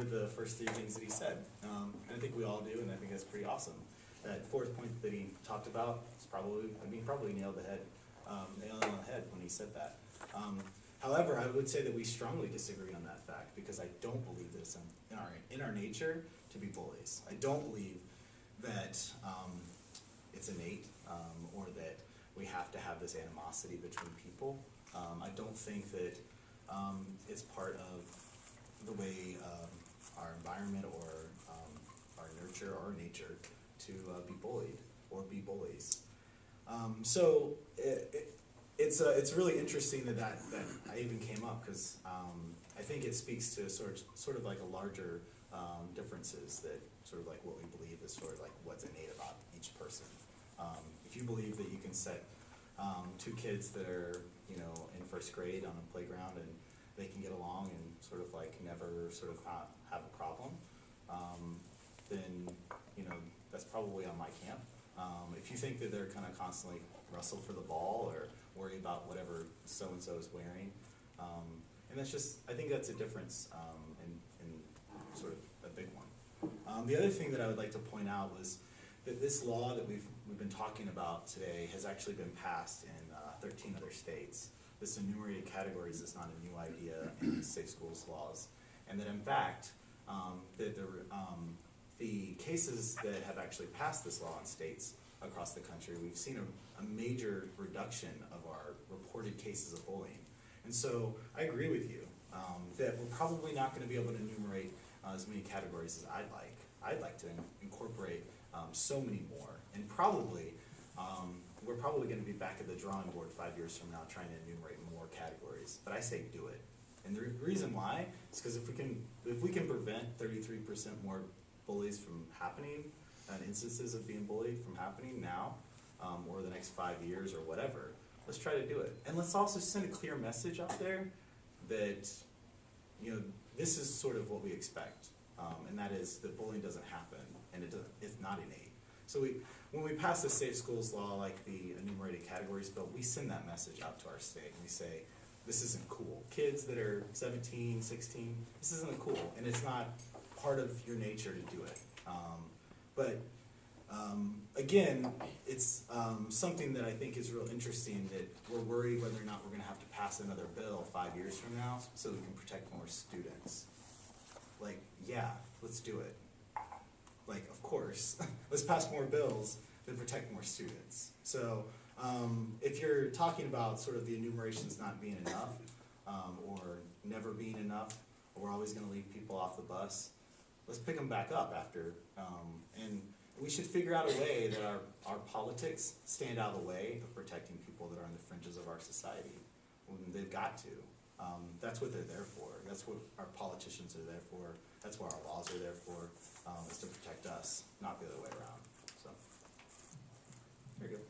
with the first three things that he said. And I think we all do, and I think that's pretty awesome. That fourth point that he talked about is probably, probably nailed nail on the head when he said that. However, I would say that we strongly disagree on that fact, because I don't believe that it's in our nature to be bullies. I don't believe that it's innate, or that we have to have this animosity between people. I don't think that it's part of the way our environment or our nurture or nature to be bullied or be bullies. So it's really interesting that I even came up, because I think it speaks to sort of like a larger differences, that sort of like what we believe is sort of like what's innate about each person. If you believe that you can set two kids that are, you know, in first grade on a playground and they can get along and sort of like never sort of have a problem, then, you know, that's probably on my camp. If you think that they're kind of constantly wrestle for the ball or worry about whatever so-and-so is wearing, and that's just, I think that's a difference in sort of a big one. The other thing that I would like to point out was that this law that we've been talking about today has actually been passed in 13 other states. This enumerated categories is not a new idea in the safe schools laws, and that in fact, the cases that have actually passed this law in states across the country, we've seen a major reduction of our reported cases of bullying. And so I agree with you that we're probably not going to be able to enumerate as many categories as I'd like. I'd like to incorporate so many more, and probably we're probably going to be back at the drawing board 5 years from now trying to enumerate more categories. But I say do it, and the reason why is because if we can prevent 33% more bullies from happening, and instances of being bullied from happening now, or the next 5 years or whatever, let's try to do it. And let's also send a clear message out there that, you know, this is sort of what we expect, and that is that bullying doesn't happen, and it's not innate. So when we pass the safe schools law, like the enumerated categories bill, we send that message out to our state, and we say, this isn't cool. Kids that are 17, 16, this isn't cool, and it's not part of your nature to do it. Again, it's something that I think is real interesting, that we're worried whether or not we're going to have to pass another bill 5 years from now so we can protect more students. Like, yeah, let's do it. Like, of course, let's pass more bills that protect more students. So if you're talking about sort of the enumerations not being enough, or never being enough, or we're always going to leave people off the bus, let's pick them back up after. And we should figure out a way that our politics stand out of the way of protecting people that are on the fringes of our society. When they've got to. That's what they're there for. That's what our politicians are there for. That's what our laws are there for, is to protect us, not the other way around. So, very good.